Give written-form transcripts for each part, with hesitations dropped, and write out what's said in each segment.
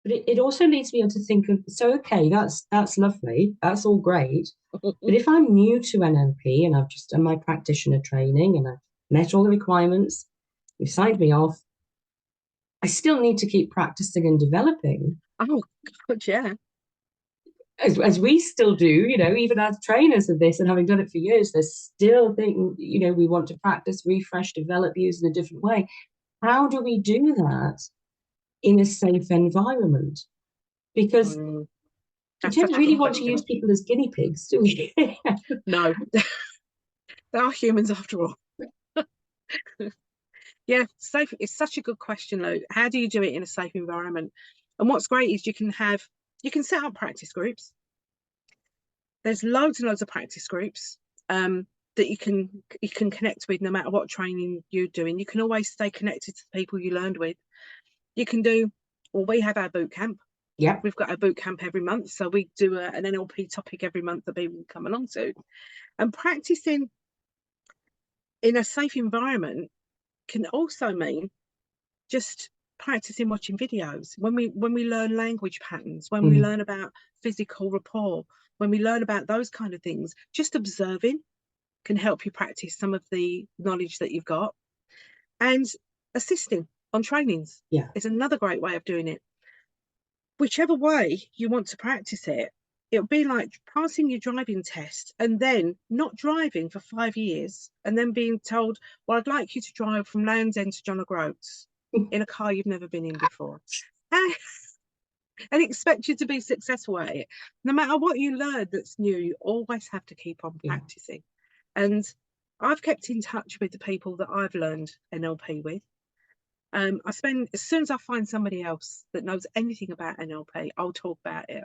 But it also leads me on to think of, so okay, that's lovely, that's all great. But if I'm new to NLP and I've just done my practitioner training and I've met all the requirements, you've signed me off, I still need to keep practicing and developing, Oh God, yeah. as we still do, even as trainers of this and having done it for years, there's still things, we want to practice, refresh, develop, use in a different way. How do we do that in a safe environment? Because Mm, we that's don't such a good really want to question. use people as guinea pigs, do we? No, they are humans after all. Yeah, safe. It's such a good question, though. How do you do it in a safe environment? And what's great is you can set up practice groups. There's loads and loads of practice groups that you can connect with no matter what training you're doing. You can always stay connected to the people you learned with. You can do, well, we have our boot camp. Yep. We've got a boot camp every month, so we do an NLP topic every month that people come along to. And practicing in a safe environment can also mean just practicing watching videos. When we learn language patterns, when we Mm. learn about physical rapport, when we learn about those kind of things, just observing can help you practice some of the knowledge that you've got. And assisting on trainings Yeah. is another great way of doing it. Whichever way you want to practice it, it'll be like passing your driving test and then not driving for 5 years and then being told, well, I'd like you to drive from Land's End to John O'Groats in a car you've never been in before. And, and expect you to be successful at it. No matter what you learn that's new, you always have to keep on Yeah. practicing. And I've kept in touch with the people that I've learned NLP with. I spend, as soon as I find somebody else that knows anything about NLP, I'll talk about it.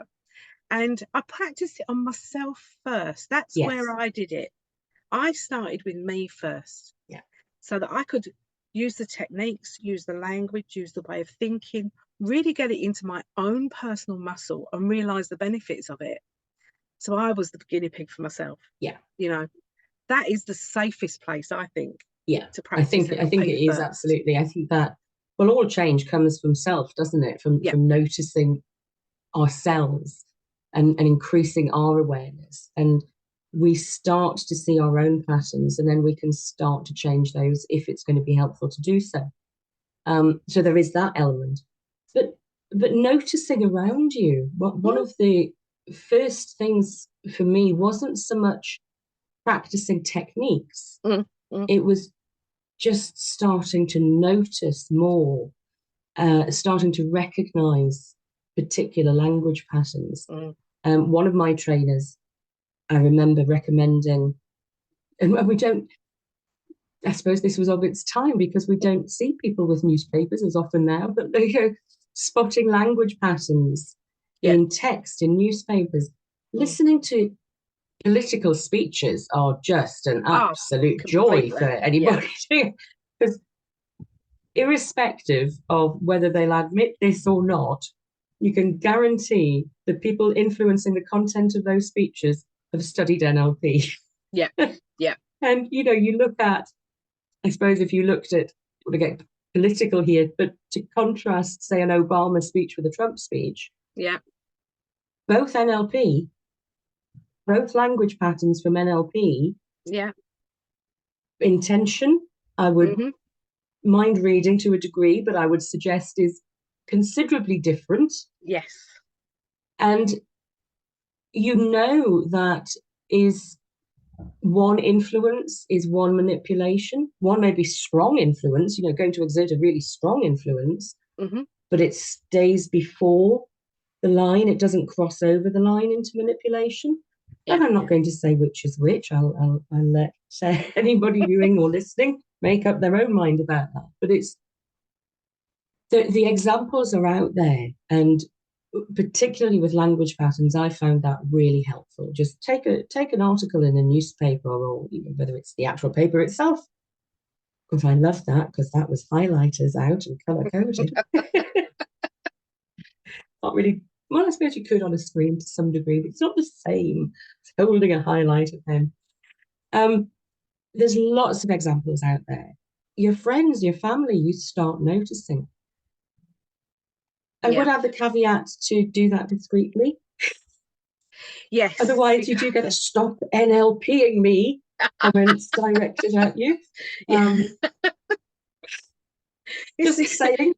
And I practiced it on myself first. That's where Yes. I did it. I started with me first Yeah. so that I could use the techniques, use the language, use the way of thinking, really get it into my own personal muscle and realize the benefits of it. So I was the guinea pig for myself. Yeah. You know, that is the safest place, I think, Yeah. to I practice think I think NLP it is first. absolutely. I think that, well, all change comes from self, doesn't it? From Yeah. from noticing ourselves and increasing our awareness. And we start to see our own patterns, and then we can start to change those if it's going to be helpful to do so. So there is that element. But noticing around you, one Mm, of the first things for me wasn't so much practicing techniques. mm, mm, It was just starting to notice more, starting to recognize particular language patterns. mm. One of my trainers, I remember recommending, and we don't, I suppose this was of its time because we don't see people with newspapers as often now, but they go spotting language patterns Yeah. in text, in newspapers. Mm. Listening to political speeches are just an Oh, absolute joy for completely. Yeah. anybody because irrespective of whether they'll admit this or not, you can guarantee the people influencing the content of those speeches have studied NLP. Yeah. Yeah. And you look at, I suppose, if you looked at, to get political here, but to contrast, say, an Obama speech with a Trump speech, Yeah. both NLP, both language patterns from NLP, Yeah. intention, I would Hmm. mind reading to a degree, but I would suggest is considerably different. Yes. And that is one influence, is one manipulation. One may be strong influence, going to exert a really strong influence, Hmm. but it stays before the line. It doesn't cross over the line into manipulation. Yeah. And I'm not going to say which is which. I'll let anybody viewing or listening make up their own mind about that. But it's the examples are out there, and particularly with language patterns, I found that really helpful. Just take an article in a newspaper, or whether it's the actual paper itself. Because I love that because that was highlighters out and color coded. Not really. Well, I suppose you could on a screen to some degree, but it's not the same as holding a highlighter pen. Um, there's lots of examples out there. Your friends, your family, you start noticing. I would have the caveat to do that discreetly. Yes. Otherwise, you do get a "stop NLPing me" comments directed at you. Just saying.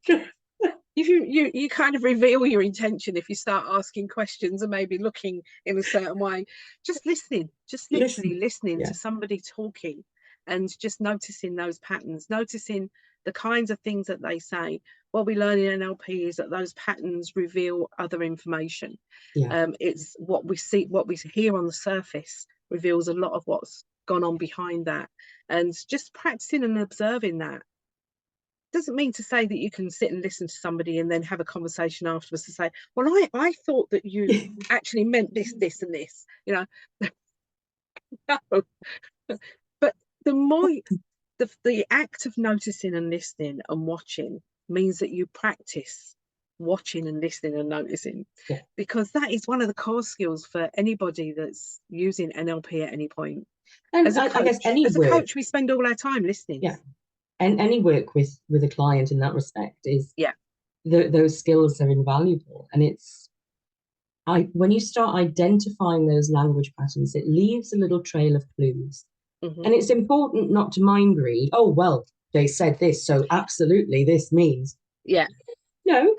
If you kind of reveal your intention if you start asking questions and maybe looking in a certain way, just listening, just literally listening to somebody talking and just noticing those patterns, noticing the kinds of things that they say. What we learn in NLP is that those patterns reveal other information. It's what we see, what we hear on the surface reveals a lot of what's gone on behind that, and just practicing and observing that doesn't mean to say that you can sit and listen to somebody and then have a conversation afterwards to say, well, I thought that you actually meant this, this, and this, you know. No. But the more the act of noticing and listening and watching means that you practice watching and listening and noticing, because that is one of the core skills for anybody that's using NLP at any point. And as a coach, I guess as a coach, we spend all our time listening. And any work with a client in that respect is those skills are invaluable. And it's when you start identifying those language patterns, it leaves a little trail of clues. And it's important not to mind read. Oh, well, they said this, so absolutely this means. No,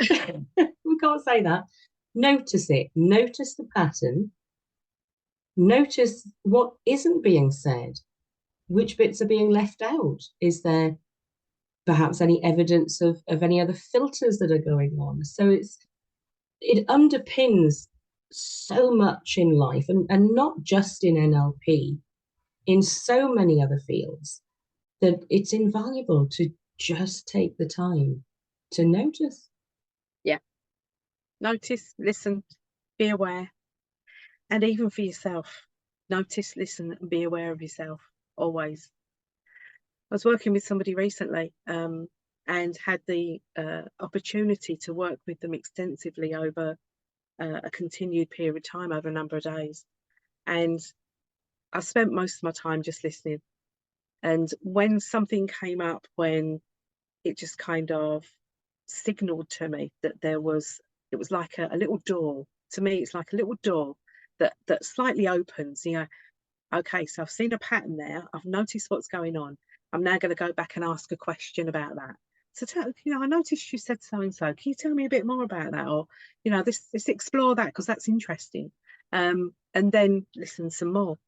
we can't say that. Notice it. Notice the pattern. Notice what isn't being said. Which bits are being left out? Is there perhaps any evidence of any other filters that are going on? So it underpins so much in life, and not just in NLP, in so many other fields, that it's invaluable to just take the time to notice. Notice, listen, be aware. And even for yourself, notice, listen, and be aware of yourself always. I was working with somebody recently and had the opportunity to work with them extensively over a continued period of time, over a number of days. And I spent most of my time just listening. And when something came up, when it just kind of signaled to me that it was like a little door. To me, it's like a little door that slightly opens. You know, okay, so I've seen a pattern there. I've noticed what's going on. I'm now going to go back and ask a question about that. So, I noticed you said so and so. Can you tell me a bit more about that? Or, let's explore that because that's interesting. And then listen some more.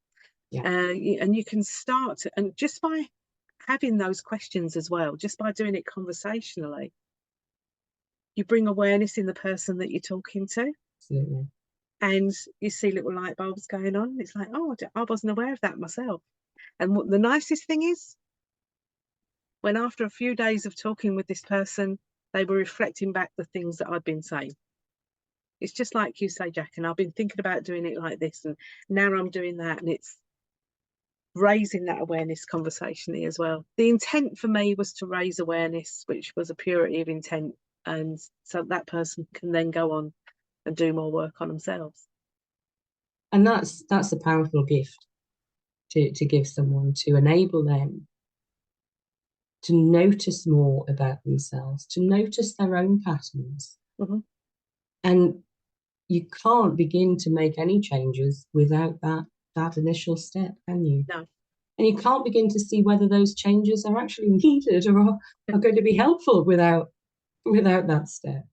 And you can start, and just by having those questions as well, just by doing it conversationally, you bring awareness in the person that you're talking to. Absolutely. And you see little light bulbs going on. It's like, oh, I wasn't aware of that myself. And what the nicest thing is, when after a few days of talking with this person, they were reflecting back the things that I'd been saying. It's just like you say, Jack, and I've been thinking about doing it like this, and now I'm doing that, and it's raising that awareness conversationally as well. The intent for me was to raise awareness, which was a purity of intent, and so that person can then go on and do more work on themselves. And that's a powerful gift to give someone, to enable them to notice more about themselves, to notice their own patterns. And you can't begin to make any changes without that initial step, can you? No. And you can't begin to see whether those changes are actually needed or are going to be helpful without that step.